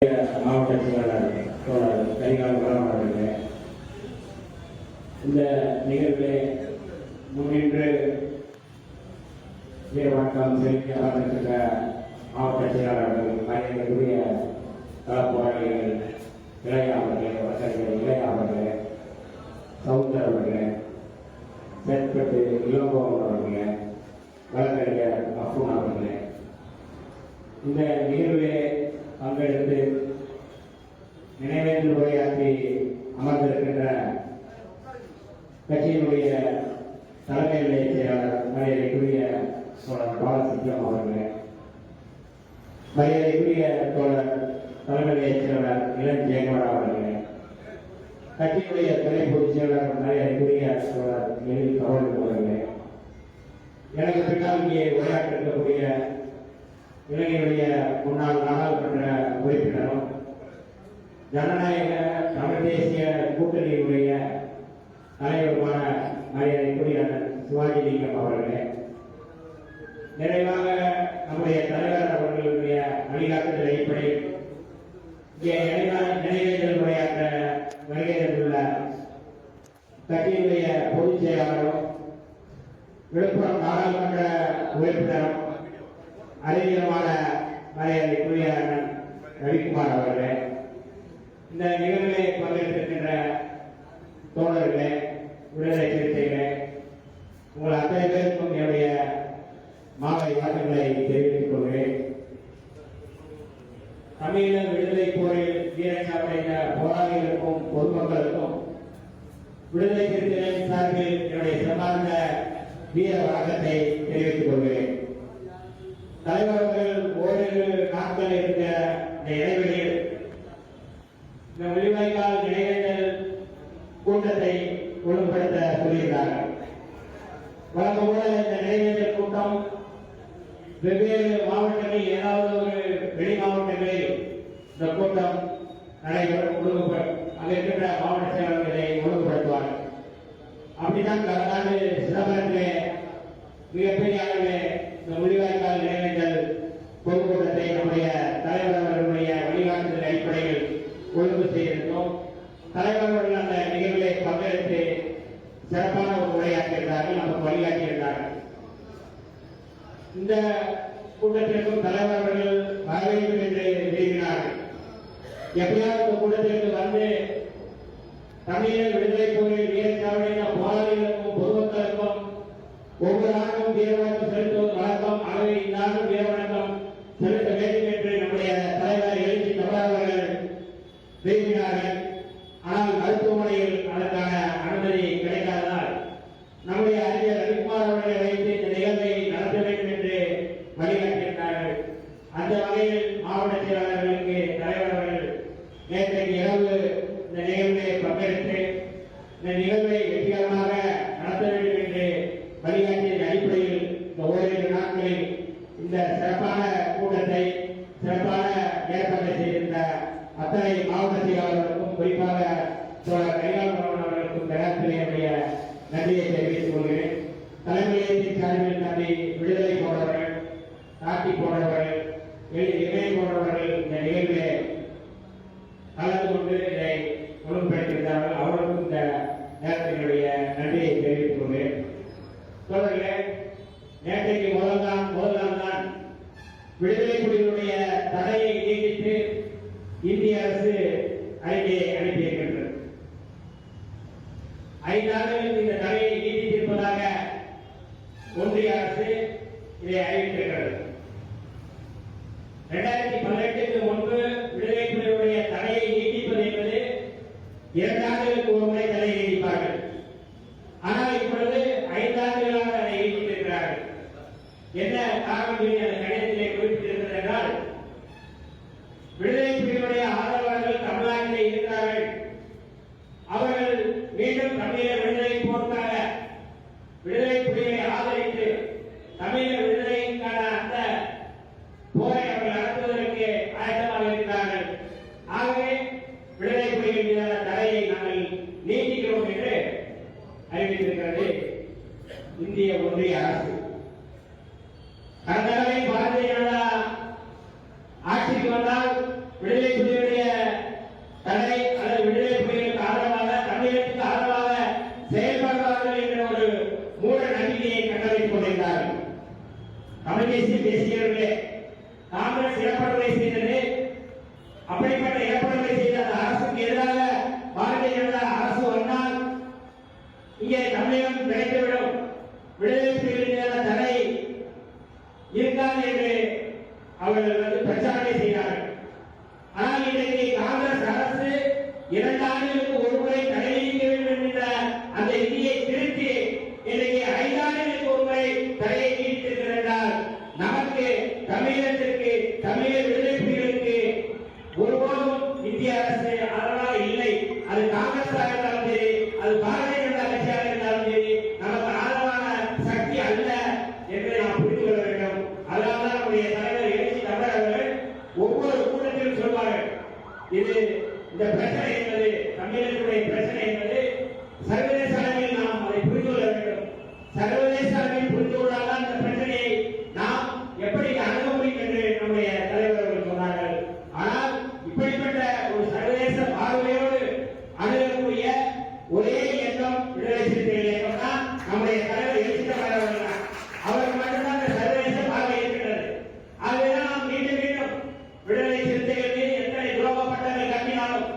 மாவட்ட செயலாளர் தோழர் கரிகால் அவர்களே, இந்த நிகழ்விலே முன்னின்று வீரவணக்கம் செலுத்தி அமர்ந்திருக்கிற மாவட்ட செயலாளர்கள், மரியாதைக்குரிய களப்போராளிகள், இளைய அவர்களே, வசதிகள் இளைய அவர்களே, சவுந்தர் அவர்களே, சேத்பட்டு இளங்கோவன் அவர்களே, வழக்கறிஞர் அப்புன் அவர்களே, இந்த நிகழ்விலே பங்கெடுத்து நினைவேந்தல் உரையாற்றி அமர்ந்திருக்கின்ற கட்சியினுடைய தலைமை நிலைய செயலாளர் மரியாதைக்குரிய தோழர் பாலசிங்கம் அவர்களே, மரியாதைக்குரிய தோழர் தலைமை நிலைய செயலாளர் இளம் ஜெயக்குமார் அவர்களே, கட்சியினுடைய துணை பொதுச் செயலாளர் மரியாதைக்குரிய தோழர் எழில் கவர்னர் அவர்களே, எனக்கு பின்னால் இங்கே உரையாற்றிருக்கக்கூடிய இலங்கையுடைய முன்னாள் நாடாளுமன்ற உறுப்பினரும் ஜனநாயக தமிழ் தேசிய கூட்டணியினுடைய தலைவருமான மரியாதைக்குரிய சிவாஜி லிங்கம் அவர்களே, நிறைவாக நம்முடைய தலைவர் அவர்களுடைய வழிகாட்டுதல் அடிப்படையில் இங்கே நினைவேந்தல் உரையாற்ற வருகை தந்துள்ள கட்சியினுடைய பொதுச் செயலாளரும் விழுப்புரம் நாடாளுமன்ற உறுப்பினரும் அறிவியலமான மரியாதைக்குரிய ரவிக்குமார் அவர்களே, இந்த நிகழ்விலே பங்கேற்றிருக்கின்ற தோழர்களே, விடுதலை சிறுத்தைகளே, உங்கள் அத்தனை பேருக்கும் என்னுடைய மாலை வணக்கங்களை தெரிவித்துக் கொள்கிறேன். தமிழக விடுதலை போரில் வீரச்சாவடைந்த போராளிகளுக்கும் பொதுமக்களுக்கும் விடுதலை சிறுத்தைகளின் சார்பில் என்னுடைய சிறப்பார்ந்த வீர வணக்கத்தை தெரிவித்துக் கொள்கிறேன். தலைவர்கள் ஓரிரு நாட்கள் இருந்த இந்த இடைவெளியில் இந்த முள்ளிவாய்க்கால் நினைவேந்தல் கூட்டத்தை ஒழுங்குபடுத்த சொல்லியிருந்தார்கள். வழக்கம் போல இந்த நினைவேந்தல் கூட்டம் வெவ்வேறு மாவட்டங்களில் ஏதாவது ஒரு வெளி மாவட்டங்களில் இந்த கூட்டம் நடைபெறும். அங்கே இருக்கின்ற மாவட்ட செயலாளர்களை ஒழுங்குபடுத்துவார்கள். அப்படித்தான் கடந்த ஆண்டு சிதம்பரத்திலே மிகப்பெரிய அளவில் இந்த முள்ளிவாய்க்கால் நினைவேந்தல் பொதுக்கூட்டத்தை நம்முடைய தலைவர் அவர்களுடைய வழிகாட்டுதல் அடிப்படையில் ஒழுங்கு செய்திருந்தோம். தலைவர் அவர்கள் அந்த நிகழ்வுகளை பங்கெடுத்து சிறப்பான ஒரு உரையாற்றியிருந்தார்கள், நமக்கு வழிகாட்டியிருந்தார்கள். இந்த கூட்டத்திற்கும் தலைவர் அவர்கள் வர வேண்டும் என்று விரும்பினார்கள். எப்படியாவது இந்த கூட்டத்திற்கு வந்து தமிழக விடுதலை போரில் வீரச்சாவடைந்த போராளிகளுக்கும் பொதுமக்களுக்கும் ஒவ்வொரு ஆண்டும் வீரவணக்கம் செலுத்துவது வழக்கம். ஆகவே இந்த ஆண்டும் வீரவணக்கம் செலுத்த வேண்டும் என்று நம்முடைய தலைவர் எழுச்சி தமிழர்கள் விரும்பினார்கள். ஆனால் மருத்துவமனையில் அதற்கான அனுமதி கிடைக்காததால் நம்முடைய அறிஞர் ரவிக்குமார் அவர்களை வைத்து இந்த நிகழ்வை நடத்த வேண்டும் என்று வழிகாட்டியிருந்தார்கள். அந்த வகையில் மாவட்ட செயலாளர்களுக்கு தலைவர் அவர்கள் நேற்றைக்கு இரவு இந்த நிகழ்வை பங்கெடுத்து இந்த நிகழ்வை வெற்றிகரமாக நடத்த வேண்டும் என்று வழிகாட்டியின் அடிப்படையில் இந்த ஓரிரு நாட்களில் இந்த சிறப்பான கூட்டத்தை சிறப்பான ஏற்பாடு செய்திருந்த அத்தனை மாவட்ட செயலாளர்களுக்கும் குறிப்பாக தோழர் கரிகால் அவர்களுக்கும் இந்த நேரத்தில் என்னுடைய நன்றியை தெரிவித்துக் கொள்கிறேன். தலைமையத்தின் சார்பில் நன்றி. விடுதலை போன்றவர்கள், காட்டி போன்றவர்கள், இணை போன்றவர்கள் இந்த நிகழ்விலே கலந்து கொண்டு இதை ஒழுங்குபடுத்தியிருந்தார்கள். அவர்களுக்கும் இந்த நேரத்தினுடைய நன்றியை தெரிவித்துக் கொள்கிறேன். தோழர்களே, நேற்றைக்கு முதல் நாள் தான் விடுதலை புலிகளுடைய தடையை நீடித்து இந்திய அரசு அறிக்கையை அனுப்பியிருக்கின்றது. 5 ஆண்டுகளுக்கு இந்த தடையை நீடித்திருப்பதாக ஒன்றிய அரசு இதை அறிவித்திருக்கிறது. 2018க்கு முன்பு விடுதலை புலிகளுடைய தடையை நீட்டிப்பது என்பது 2 ஆண்டுகளுக்கு ஒரு முறை தடையை நீடிப்பார்கள். ஆனால் இப்பொழுது 5 ஆண்டுகளாக அதை நீட்டித்திருக்கிறார்கள். என்ன காரணம் அந்த கடிதத்திலே குறிப்பிட்டிருக்கிறது என்றால், விடுதலை புலிகளுடைய ஆதரவாளர்கள் தமிழ்நாட்டிலே இருக்கிறார்கள். அவர்கள் மீண்டும் தமிழக விடுதலை போர்க்காக விடுதலை புலிகளை ஆதரித்து தமிழக விடுதலைக்கான அந்த போரை அவர்கள் நடத்துவதற்கு ஆயத்தமாக இருக்கிறார்கள். ஆகவே விடுதலை புலிகள் மீதான தடையை நாங்கள் நீட்டிக்கிறோம் என்று அறிவித்திருக்கிறது இந்திய ஒன்றிய அரசு. கடந்த பாரதிய ஜனதா ஆட்சிக்கு வந்தால் விடுதலை இந்திய அரசு அதனால இல்லை, அது காங்கிரஸாக இருந்தாலும் சரி, அது பாரதிய ஜனதா கட்சியாக இருந்தாலும் சரி, நமக்கு ஆதரவான சக்தி அல்ல என்று நாம் புரிந்து கொள்ள வேண்டும். அதனால்தான் நம்முடைய தலைவர் எழுச்சி தமிழர் அவர்கள் ஒவ்வொரு கூட்டத்திலும் சொல்வார்கள், இது இந்த பிரச்சனை என்பது தமிழர்களுடைய பிரச்சனை என்பது சர்வதேச அளவில் நாம் அதை புரிந்து கொள்ள வேண்டும். சர்வதேச அளவில் புரிந்து கொள்ளாதான் இந்த பிரச்சனையை நாம் எப்படி அணுக முடியும் என்று நம்முடைய தலைவர் அவர்கள் சொன்னார்கள். ஆனால் இப்படிப்பட்ட ஒரு சர்வதேச பார்வையோடு அணுகக்கூடிய ஒரே இயக்கம் விடுதலை சிறுத்தைகள் இயக்கம் தான் நம்முடைய தலைவர் எழுச்சி தமிழர் அவர்கள் தான். அவருக்கு மட்டும்தான் இந்த சர்வதேச பார்வை இருக்கிறது. ஆகவேதான் நாம் மீண்டும் மீண்டும் விடுதலை சிறுத்தைகள் மீது எத்தனை துரோகப்பட்டவர்கள் கட்டினாலும்,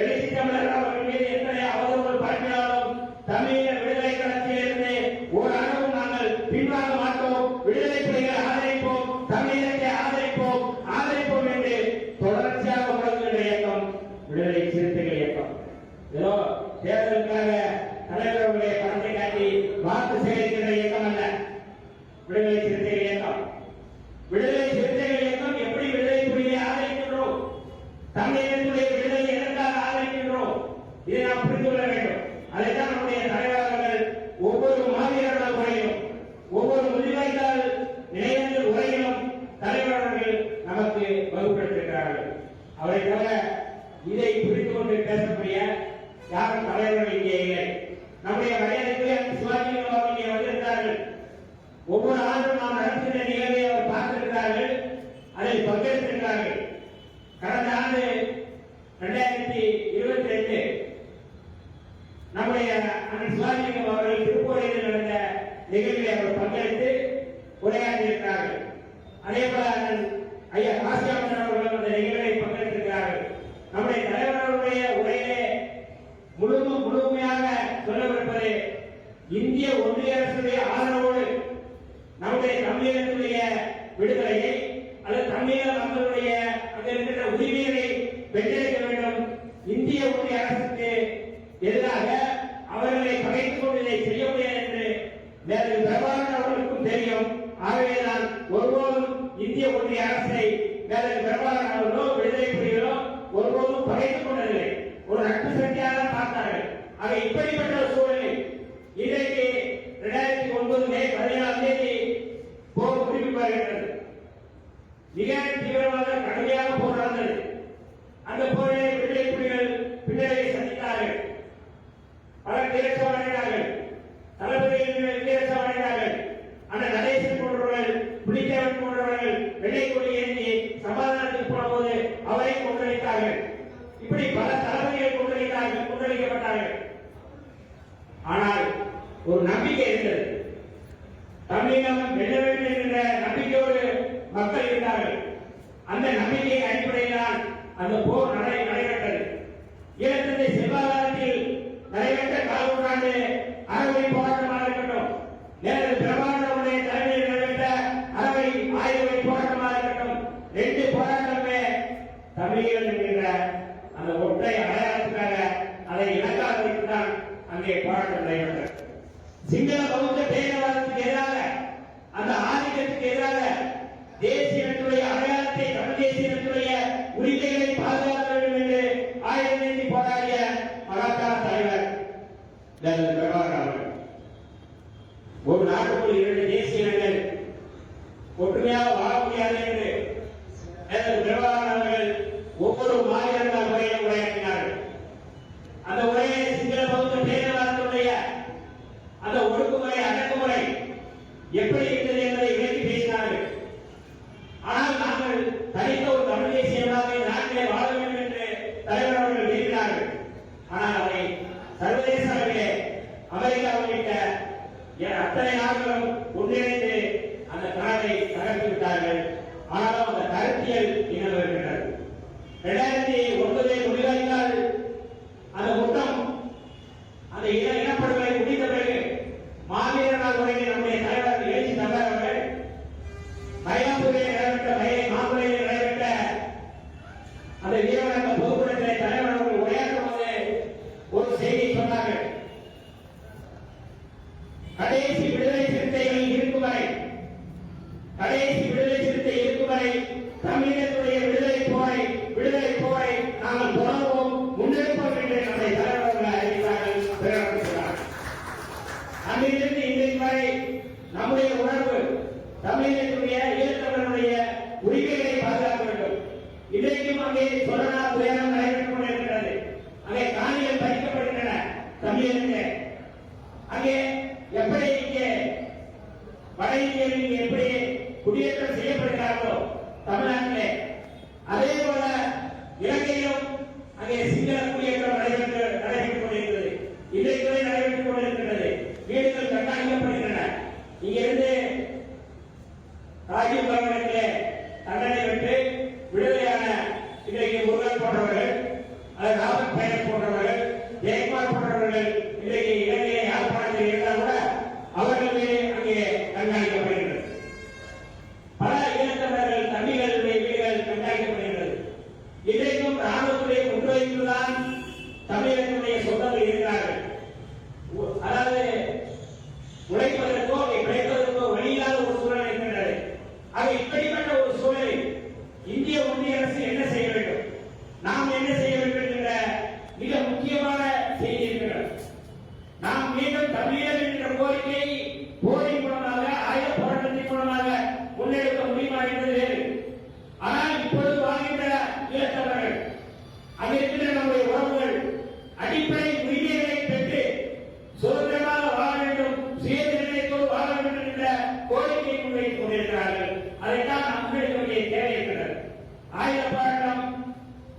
எழுச்சி தமிழர் அவர்கள் மீது எத்தனை அவதூறுகள் பரப்பினாலும், தமிழக விடுதலை களத்திலிருந்து ஒரு அணுவும் நாங்கள் பின்வாங்க மாட்டோம். விடுதலை புலிகளை ஆதரிப்போம், தமிழகத்தை ஆதரிப்போம், ஆதரிப்போம் என்று தொடர்ச்சியாக முழங்குகின்ற இயக்கம் விடுதலை சிறுத்தைகள் இயக்கம். ஏதோ தேர்தலுக்காக தலைவர்களுடைய பணத்தை காட்டி வாக்கு சேகரிக்கின்ற இயக்கம் அல்ல விடுதலை சிறுத்தைகள் இயக்கம். விடுதலை சிறுத்தைகள் இயக்கம் எப்படி விடுதலை புலிகளை ஆதரிக்கின்றோம், தமிழகத்துடைய விடுதலை எதற்காக ஆதரிக்கின்றோம், இதை நாம் புரிந்து கொள்ள வேண்டும். அதைத்தான் நம்முடைய தலைவர்கள் ஒவ்வொரு மாவீரர்கள் உரையிலும், ஒவ்வொரு முள்ளிவாய்க்கால் நினைவேந்தல் உரையிலும் தலைவர்கள் நமக்கு வகுப்படுத்திருக்கிறார்கள். அவரை தவிர இதை புரிந்து கொண்டு பேசக்கூடிய யாரும் தலைவர்கள் இங்கே இல்லை. நம்முடைய மரியாதைக்குரிய சிவாஜி அவர்கள் இங்கே வந்திருக்கிறார்கள். ஒவ்வொரு ஆண்டும் நாம் நடத்துகின்ற நிகழ்வை அவர் பார்த்திருக்கிறார்கள், அதில் பங்கெடுத்திருக்கிறார்கள். கடந்த ஆண்டு 2022 நம்முடைய அண்ணன் சிவாஜி அவர்கள் திருப்பூரில் நடந்த நிகழ்வில் அவர் பங்கெடுத்து உரையாற்றியிருக்கிறார்கள். அதே போல அண்ணன் ஐயா காசியாமன் அவர்கள் அந்த நிகழ்வை பங்கெடுத்திருக்கிறார்கள். நம்முடைய தலைவர்களுடைய உரையிலே முழுமையாக சொல்லவிருப்பது இந்திய ஒன்றிய அரசுடைய ஆதரவோடு நம்முடைய தமிழகத்துடைய விடுதலையை அல்லது தமிழக மக்களுடைய அங்க இருக்கின்ற உரிமைகளை பெற்றெடுக்க வேண்டும். இந்திய ஒன்றிய அரசுக்கு எதிராக அவர்களை பகைத்துக் கொண்டு இதை செய்ய முடியாது என்று மேலும் பிரபாகரன் அவர்களுக்கும் தெரியும். ஆகவேதான் ஒருபோதும் இந்திய ஒன்றிய அரசை மேலும் பிரபாகரன் அவர்களோ விடுதலை புலிகளோ ஒருபோதும் பகைத்துக் கொண்டதில்லை, ஒரு நட்பு சக்தியாக பார்த்தார்கள். ஆக இப்படிப்பட்ட ஒரு சூழலில் இன்றைக்கு 2009 மே 14 போர் குறிப்பிடுகிறது. மிக தீவிரமாக கடுமையாக போர் நடந்தது. அந்த போரிலே விடுதலை புலிகள் பின்னடைவை சந்தித்தார்கள். பலர் வீரச்சமடைந்தார்கள், தளபதிகள் வீரச்சமடைந்தார்கள். அந்த நடேசன் போன்றவர்கள், புலித்தேவன் போன்றவர்கள் வெள்ளை கொடி ஏந்தி சமாதானத்துக்கு போனபோது அவரை கொன்றளித்தார்கள். இப்படி பல தளபதிகள் கொன்றளிக்கப்பட்டார்கள். ஆனால் ஒரு நம்பிக்கை இருந்தது, தமிழகம் வெல்ல வேண்டும் என்கிற நம்பிக்கையோடு மக்கள் இருந்தார்கள். அந்த நம்பிக்கையின் அடிப்படையில் தான் அந்த போர் நடைபெற்றது. ஈழத்தந்தை செல்வாதாரத்தில் நடைபெற்ற கால் நூற்றாண்டு அறவழி போராட்டமாக இருக்கட்டும், நேரடி பிரபாகரனுடைய தலைமையில் நடைபெற்ற அறவழி ஆயுதவழி போராட்டமாக இருக்கட்டும், 2 போராட்டமே தமிழர்கள் என்கின்ற அந்த ஒற்றை அடையாளத்துக்காக அதை இலக்காக வைத்துதான் அங்கே போராட்டம் நடைபெற்றது. சிங்கள பௌத்த பேரவாதத்துக்கு எதிராக, அந்த ஆதிக்கத்துக்கு எதிராக தேசியத்துடைய அடையாளத்தை, தமிழ் தேசியத்துடைய உரிமைகளை பாதுகாக்க வேண்டும் என்று ஆயுதம் ஏந்தி போராடிய மகாத்மா தலைவர் பிரபாகரன் அவர்கள். ஒரு நாட்டுக்குள் 2 தேசிய இனங்கள் ஒற்றுமையாக வாழ முடியாது என்று பிரபாகரன் அவர்கள் ஒவ்வொரு மாநிலங்கள் முறையில் உரையாற்றினார்கள். அந்த உரையை சிங்கள பௌத்த பேரவாதத்துடைய அந்த ஒடுக்குமுறை, அடக்குமுறை எப்படி இருந்தது என்பதை விளக்கி பேசினார்கள். ஆனால் நாங்கள் தனித்த ஒரு தமிழ் தேசியமாக நாட்டிலே வாழ வேண்டும் என்று தலைவர் அவர்கள் விரும்பினார்கள். ஆனால் அதை சர்வதேச அளவிலே அமெரிக்கா உள்ளிட்ட அத்தனை நாடுகளும் ஒன்றிணைந்து அந்த கனவை தகர்த்து விட்டார்கள். ஆனாலும் அந்த கருத்தியல் இன்னும் இருக்கின்றது. 2009 முடிவாய்க்கால் அந்த முட்டம், அந்த இனப்படுகொலை முடிந்த பிறகு மாவீரர் நாள் உரையில் நம்முடைய தலைவர் எழுச்சி தமிழர் அவர்கள் மயிலாப்பூரில் நடைபெற்ற மாங்குளையில் நடைபெற்ற அந்த வீரவணக்க பொதுக்கூட்டத்திலே தலைவர் அவர்கள் உரையாற்றும் போது ஒரு செய்தியை சொன்னார்கள். கடைசி விடுதலை சிறுத்தைகள் இருக்கும் வரை, கடைசி விடுதலை சிறுத்தை இருக்கும் வரை தமிழகத்துடைய விடுதலை போரை நாங்கள் சொல்லியிருந்தேன். அங்கே எப்படி இங்கே வட இந்தியாவில் எப்படி குடியேற்றம் செய்யப்படுகிறார்களோ தமிழ்நாட்டிலே, அதே போல இலங்கையிலும் அங்கே சிங்கள குடியேற்றம் நடைபெற்றுக் கொண்டிருக்கிறது. இன்றைக்கு நடைபெற்றுக் கொண்டிருக்கிறது. வீடுகள் கண்காணிக்கப்படுகின்றன. இங்கிருந்து ராஜீவ் கவர்மெண்டிலே தண்டனை பெற்று விடுதலையான இன்றைக்கு முருகன் போன்றவர்கள், ராபர்ட் பயர் போன்றவர்கள், ஜெயக்குமார் போன்றவர்கள் இன்றைக்கு இலங்கையை யாழ்ப்பாணத்தில் இருந்தால் கூட அவர்கள் மீது அங்கே கண்காணிக்கப்படுகிறது. பல ஈழத்தமிழர்கள் தமிழர்களுடைய வீடுகள் கண்காணிக்கப்படுகிறது. இன்றைக்கும் ராணுவத்துடைய முன்வைத்துதான் தமிழர்களுடைய சொந்தங்கள் இருக்கிறார்கள். அதாவது உழைப்பதற்கோ பிழைப்பதற்கோ வழியில்லாத ஒரு சூழல் இருக்கின்றது. ஆக இப்படிப்பட்ட ஒரு சூழலில் இந்திய ஒன்றிய அரசு என்ன செய்ய வேண்டும், நாம் என்ன செய்ய வேண்டும் என்ற மிக முக்கியமான செய்தி இருக்கிறது. நாம் மீண்டும் தமிழர் என்ற கோரிக்கையை போரின் மூலமாக, ஆயுத போராட்டத்தின் மூலமாக முன்னெடுக்க முடியுமா என்பது வேறு. ஆனால் இப்பொழுது வாழ்கின்ற ஈழத்தவர்கள், அங்கு இருக்கின்ற நம்முடைய உறவுகள் அடிப்படை உரிமைகளை பெற்று சுதந்திரமாக வாழ வேண்டும், சுயநிர்ணயத்தோடு வாழ வேண்டும் என்ற கோரிக்கையை முன்வைத்துக் கொண்டிருக்கிறார்கள். அதைத்தான் நாம் முன்னெடுக்க வேண்டிய தேவை இருக்கிறது. ஆயுத போராட்டம்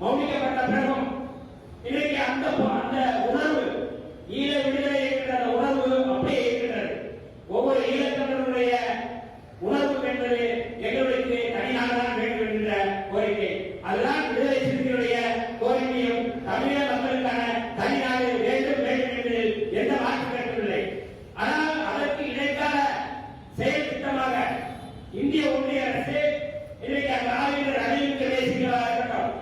மௌனிக்கப்பட்ட பிறகும் இன்றைக்கு அந்த உணர்வு, ஈழ விடுதலை என்கிற அந்த உணர்வு அப்படியே இருக்கிறது. ஒவ்வொரு ஈழத்தமிழருடைய உணர்வு என்பது எங்களுக்கு தனியாக தான் வேண்டும் என்ற கோரிக்கை. அதுதான் விடுதலை சிறுத்தைகளுடைய கோரிக்கையும் தமிழக மக்களுக்கான தனியாக வேண்டும் வேண்டும் என்று எந்த மாற்று கருத்துமில்லை. ஆனால் அதற்கு இடைக்கால செயல் திட்டமாக இந்திய ஒன்றிய அரசு இன்றைக்கு அந்த ஆளுநர் அணிவிக்க பேசுகிறவர்களாக இருக்கட்டும்,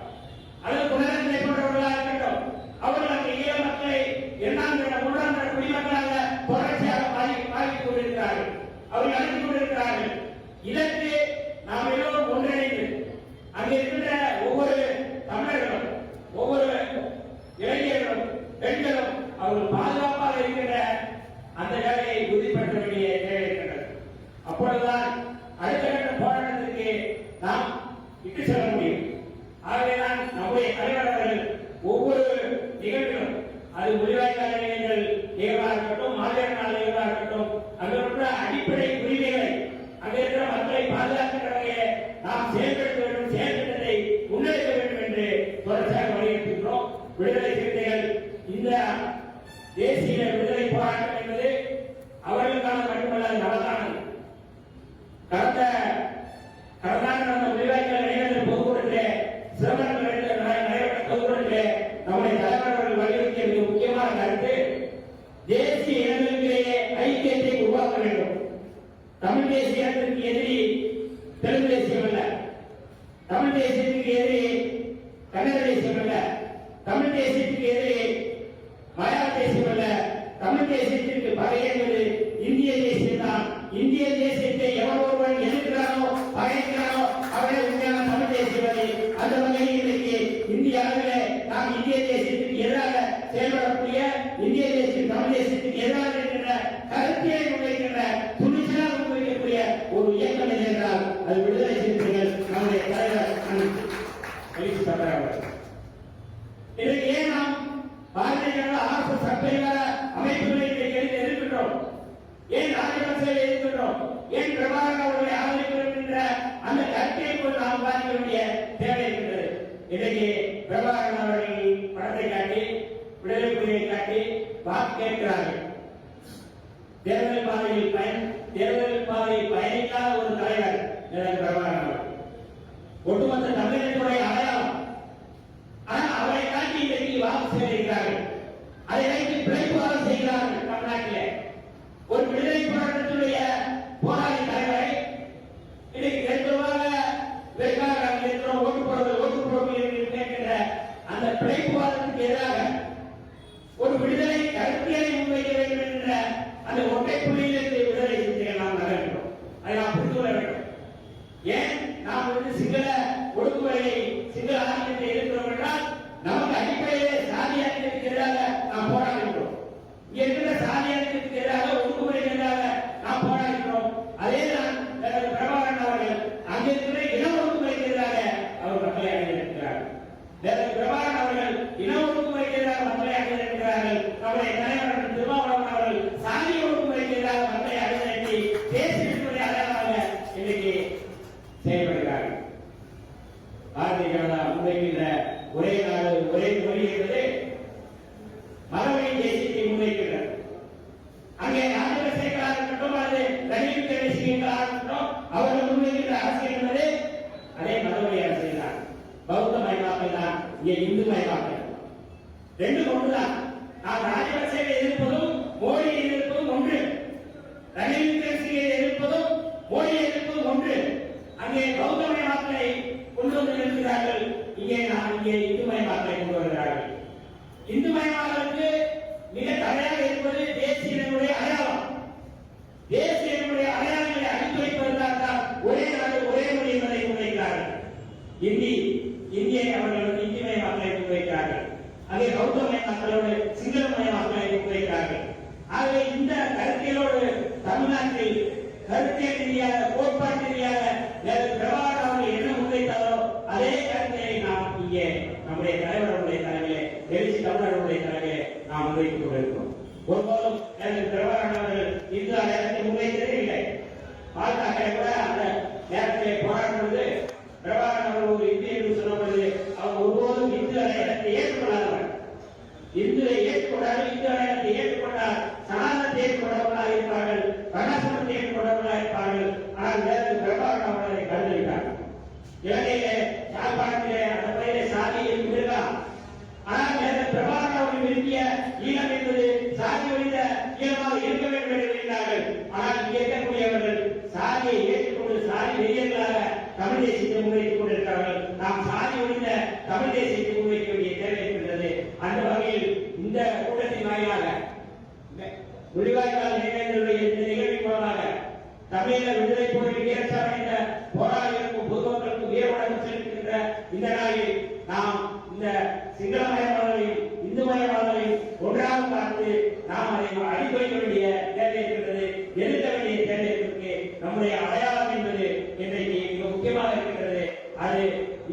அல்லது குணநிலை போன்றவர்களாக இருக்கட்டும், அவர்கள் அந்த ஈழ மக்களை இரண்டாம் தர மூன்றாம் தர குடிமக்களாக தொடர்ச்சியாக பாதித்துக் கொண்டிருக்கிறார்கள். அவர்கள் அழைத்துக் கொண்டிருக்கிறார்கள். இதற்கு நாம் எல்லோரும் ஒன்றிணைந்து அங்கே இருக்கின்ற ஒவ்வொரு தமிழர்களும், ஒவ்வொரு இளைஞர்களும், பெண்களும் அவர்கள் பாதுகாப்பாக இருக்கின்ற அந்த வேலையை உறுதிப்படுத்த வேண்டிய தேவை இருக்கிறது. அப்பொழுதுதான் அடுத்த கட்ட போராட்டத்திற்கு நாம் இட்டு செல்ல முடியும். ஆகவேதான் நம்முடைய தலைவர்கள் ஒவ்வொரு நிகழ்விலும், அது முடிவாய்க்கால நிகழ்வாக இருக்கட்டும், மாதிரியான நிகழ்வாக இருக்கட்டும், அங்கு இருக்கிற அடிப்படை உரிமைகளை, அங்கே இருக்கிற மக்களை பாதுகாக்கின்ற வகையை நாம் செயல்படுத்த வேண்டும், செயல்திட்டத்தை முன்னெடுக்க வேண்டும் என்று தொடர்ச்சியாக வலியுறுத்துகிறோம். விடுதலை சிறுத்தைகள் இந்த தேசிய விடுதலை போராட்டம் என்பது அவர்களுக்கான மட்டுமல்ல, நமக்கானது. கடந்த முடிவாய்க்கால நிகழ்ந்த பொதுக்கூட்டத்திலே சிரமங்கள் நடைபெற்ற பொதுக்கூட்டத்திலே நம்முடைய தலைவர்கள் வலியுறுத்திய மிக முக்கியமான கருத்து, தேசிய இனங்களுக்கிடையே ஐக்கியத்தை உருவாக்க வேண்டும். தமிழ் தேசியத்திற்கு எதிரி தெலுங்கு தேசியம் அல்ல, தமிழ் தேசியத்திற்கு எதிரி கன்னட தேசியம் அல்ல, தமிழ் தேசியத்திற்கு எதிரி மலையாள தேசியம் அல்ல, தமிழ் தேசியத்திற்கு பகை என்பது இந்திய தேசியம் தான். இந்திய தேசியத்தை எவர் ஒருவன் எதிர்க்கிறானோ, பகைக்கிறானோ அவரை உண்மையான தமிழ் தேசியவாதி. அந்த வகையில் இன்றைக்கு இந்திய அளவிலே நாம் இந்திய தேசியத்திற்கு எதிராக செயல்படக்கூடிய, இந்திய தேசியம் தமிழ் தேசியத்திற்கு எதிராக இருக்கின்ற கருத்தியை முன்வைக்கின்ற, துணிச்சலாக முன்வைக்கக்கூடிய ஒரு இயக்கம் என்றால் அது விடுதலை சிறுத்தைகள், நம்முடைய தலைவர் இதற்கு ஏன் நாம் பாரதிய ஜனதா ஆர்எஸ்எஸ் சட்டப்பரிவார அமைப்புகளை எதிர்க்கின்றோம்? ஏன் ராஜபக்சேவை எதிர்க்கின்றோம்? ஏன் பிரபாகரன் அவர்களை ஆதரிக்கிறோம் என்ற அந்த கருத்தை கொண்டு நாம் பாதிக்க வேண்டிய தேவை இருக்கிறது. இன்றைக்கு பிரபாகரன் அவர்கள் படத்தை காட்டி, விடுதலை புலியை காட்டி வாக்கு கேட்கிறார்கள். தேர்தல் பாதையில் பயணிக்காத ஒரு தலைவர் பிரபாகரன் அவர்கள். ஒட்டுமொத்த தமிழகத்துடைய அடையாளம். ஆனால் அவரை காட்டி இன்றைக்கு வாக்கு சேகரிக்கிறார்கள். அதை வைத்து பிழைப்பாக செய்கிறார்கள். தமிழ்நாட்டிலே ஒரு விடுதலை போராட்டத்துடைய போராளி தலைவரை இன்றைக்கு கருத்துவாக ஓட்டு போடுவது கேட்கின்ற அந்த பிழைப்புவாதத்துக்கு எதிராக ஒரு விடுதலை கருத்தியலை முன்வைக்க வேண்டும் என்ற அந்த ஒற்றை புள்ளியிலிருந்து விடுதலை சிறுத்தைகள் நாம் நகர்கிறோம். அதை நாம் புரிந்து கொள்ள வேண்டும். ஏன் நாம் சிங்கள ஒடுக்குமுறையை, சிங்கள ஆதிக்கத்தை எதிர்க்கிறோம் என்றால் நமக்கு அடிப்படையிலே சாதி ஆதிக்கத்துக்கு எதிராக நாம் போராடுகிறோம். இங்க இருக்கிற சாதி ஆதிக்கத்துக்கு எதிராக, ஒடுக்குமுறைக்கு எதிராக நாம் போராடுகிறோம். அதேதான் பிரபாகரன் அவர்கள் அங்கே இருக்கிற இன ஒடுக்குமுறைக்கு எதிராக அவர் மக்களை அணிந்திருக்கிறார்கள். பிரபாகரன் அவர்கள் இன ஒடுக்குமுறைக்கு எதிராக மக்களை அணிந்திருக்கிறார்கள். அவர்கள் நம்முடைய தலைவர் திருமாவளவன் அவர்கள் சாதி ஒடுக்குமுறைக்கு எதிராக மக்களை அணிதிரட்டி தேசிய அடையாளமாக இன்றைக்கு செயல்படுகிறார்கள். பாரதிய ஜனதா முன்வைக்கின்ற ஒரே நாடு ஒரே மொழி என்பது மரபணி தேசியத்தை முன்வைக்கின்றனர். அங்கே ராஜசேகராக இருக்கட்டும் அல்லது ரணில் விக்ரமசிங்கராக இருக்கட்டும் அவர்கள் முன்வைக்கின்ற அரசியல் என்பது அதே மரபணி அரசியல் தான். பௌத்த மயமாக்கல் தான், இங்கே இந்து மயமாக்கல். ரெண்டும் ஒன்றுதான். நாம் ராஜபக்சேவை எதிர்ப்பதும் மோடியை எதிர்ப்பதும் ஒன்று, ரணில் விக்ரமசிங்கை எதிர்ப்பதும் மோடியை எதிர்ப்பதும் ஒன்று. அங்கே பௌத்த மயமாக்கலை கொண்டு வந்து நிறுத்துகிறார்கள், இங்கே இந்து மயமாக்கலை கொண்டு வருகிறார்கள். இந்து மயமாக்கலுக்கு மிக தடையாக இருப்பது தேசியனுடைய அடையாளம். தேசியனுடைய அடையாளங்களை அடித்துரைப்பதற்காக ஒரே நாடு ஒரே மொழி என்பதை முன்வைக்கிறார்கள். இந்தியை அவர்கள் இந்தி மயமாக்கலை முன்வைக்கிறார்கள். அதே பௌத்த மயமாக்கலோடு சிங்கள மயமாக்கலை முன்வைக்கிறார்கள். ஆகவே இந்த கருத்தியலோடு தமிழ்நாட்டில் கருத்தியல் ரீதியாக கோட்பாட்டு ரீதியாக பிரபாகர் அவர்கள் என்ன முன்வைத்தாரோ அதே கருத்தியை நாம் இங்கே நம்முடைய தலைவர்களுடைய தலைமையிலே எழுச்சி தமிழர்களுடைய தலைமையிலே நாம் முன்வைத்துக் கொண்டிருக்கிறோம். ஒருபோதும் பிரபாகர் அவர்கள் இந்து அடையாளத்தை முன்வைத்ததே இல்லை. பாஜக கூட அந்த நேரத்திலே போராடும் பொழுது பிரபாகர் அவர்கள் ஒரு இந்து என்று சொன்னபொழுது அவர் ஒருபோதும் இந்து அடையாளத்தை ஏற்றுக்கொள்ளாதவர். இந்துவை ஏற்றுக்கொண்டார்கள், இந்து அடையாளத்தை ஏற்றுக்கொண்டால் சனாதனத்தை ஏற்றுக்கொண்டவர்களாக இருப்பார்கள், கணாசனத்தை ஏற்றுக்கொண்டவர்களாக இருப்பார்கள். ஆனால் வேறு பிரபாகர் அவர்களை கருதளித்தார்கள். இலங்கையிலே யாழ்ப்பாணத்திலே அந்த பயிரை சாதி இருக்கலாம். ஆனால் வேறு பிரபாகர் அவர்கள் விரும்பிய ஈழம் என்பது சாதி ஒழிந்த ஈழமாக இருக்க வேண்டும் என்று விரும்பினார்கள். ஆனால் இங்கே இருக்கக்கூடியவர்கள் சாதியை ஏற்றுக்கொண்டு சாதி வெறியர்களாக தமிழ் தேசியத்தை முன்வைத்துக் கொண்டிருக்கிறார்கள். நாம் சாதி ஒழிந்த தமிழ் தேசியத்தை முன்வைக்க வேண்டிய தேவை இருக்கின்றது. அந்த வகையில் இந்த கூட்டத்தின் வாயிலாக விடுவாய்க்கால் நிகழ்வுடைய இந்த நிகழ்வின் மூலமாக தமிழக விடுதலை போரில் வீரச்சார்ந்த போராளிகளுக்கும் பொதுமக்களுக்கும் வீரவணக்கம் செலுத்துகின்ற இந்த நாளில் நாம் இந்த சிங்களமயவாதலையும் இந்து மயவாதலையும் ஒன்றாக பார்த்து நாம் அதை அடிப்படைக்க வேண்டிய தேவை இருக்கின்றது, எதிர்க்க வேண்டிய தேவை இருக்கு. நம்முடைய அடையாளம் என்பது இன்றைக்கு மிக முக்கியமாக இருக்கின்றது. அது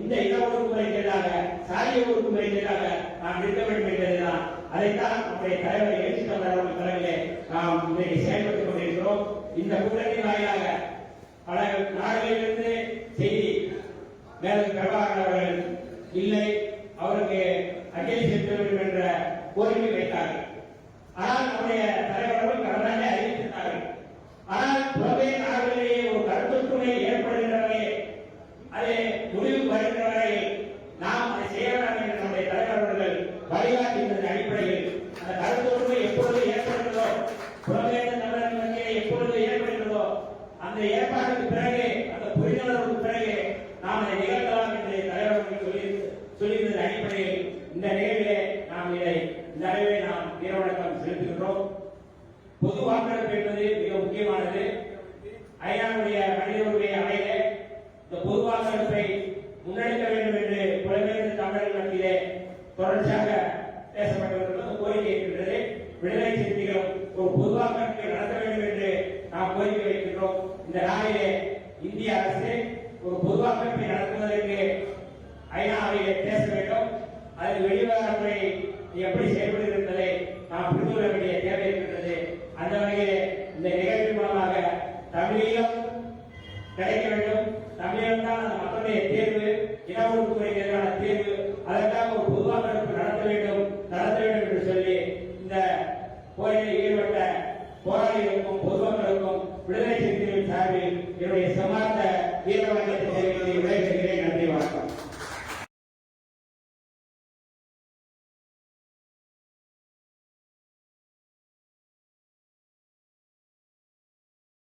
இந்த இன ஒடுக்குமுறைக்கு எதிராக சாதிய ஒடுக்குமுறைக்கு எதிராக நாம் நிற்க வேண்டும் என்பதுதான். அதைத்தான் நம்முடைய தலைவர் எழுச்சி தமிழர்கள் தலைமையிலே நாம் இன்றைக்கு செயல்பட்டுக் கொண்டிருக்கிறோம். இந்த கூட்டத்தின் வாயிலாக பல நாடுகளிலிருந்து செய்தி மேலும் பிரபாகர் அவர்கள் இல்லை, அவருக்கு அஞ்சலி செலுத்த வேண்டும் என்ற கோரிக்கை வைத்தார்கள். ஆனால் நம்முடைய தலைவர்கள் கடனாக அறிவித்திருந்தார்கள். ஆனால் புறவே நாடுகளிலேயே ஒரு கருத்துத்துணை ஏற்படுகின்ற வகையில் அதை முடிவு வருகின்ற வரையில் நாம் அதை செய்ய வேண்டும் என்று நம்முடைய தலைவர்கள் வழிகாட்டுகின்ற அடிப்படையில் அந்த கருத்துரிமை எப்பொழுது ஏற்படுகிறதோ, புறவேத தமிழர் மத்தியிலே எப்பொழுது ஏற்படுகிறதோ அந்த ஏற்பாட்டுக்கு பிறகு அந்த புரிந்துணர்வுக்கு பிறகு நாம் அதை நிகழ்த்தலாம் என்று தலைவர்கள் சொல்லியிருந்த அடிப்படையில் இந்த நிகழ்விலே நாம் இந்த அளவை நாம் வீரவணக்கம் செலுத்துகின்றோம். பொது வாக்கெடுப்பு என்பது மிக முக்கியமானது. ஐநாவுடைய மனித உரிமை அவையிலே இந்த பொது வாக்கெடுப்பை முன்னெடுக்க வேண்டும் என்று புலம்பெயர்ந்த தமிழர்கள் மத்தியிலே தொடர்ச்சியாக பேசப்பட்டு கோரிக்கை இருக்கின்றது. விடுதலை சிறுத்தைகளும் ஒரு பொது வாக்கெடுப்பை நடத்த வேண்டும் என்று நாம் கோரிக்கை வைக்கின்றோம். இந்த நாளிலே இந்திய அரசு ஒரு பொது வாக்கெடுப்பை நடத்துவதற்கு ஐநாவிலே பேச வேண்டும். அதில் வெளிவிவகாரத்துறை எப்படி செயல்படுகிறது என்பதை நாம் புரிந்து கொள்ள வேண்டிய தேவை இருக்கின்றது. அந்த வகையிலே இந்த நிகழ்ச்சி மூலமாக தமிழீழம் கிடைக்க வேண்டும். தமிழீழம் தான் அந்த மக்களுடைய தேர்வு, இன ஒடுக்குமுறைக்கு எதிரான தேர்வு. அதற்காக ஒரு பொது வாக்கெடுப்பு நடத்த வேண்டும் என்று சொல்லி இந்த போரில் ஈடுபட்ட போராளிகளுக்கும் பொதுமக்களுக்கும் விடுதலை சிறுத்தைகளின் சார்பில் என்னுடைய சமார்த்த வீரவணக்கத்தை தெரிவித்து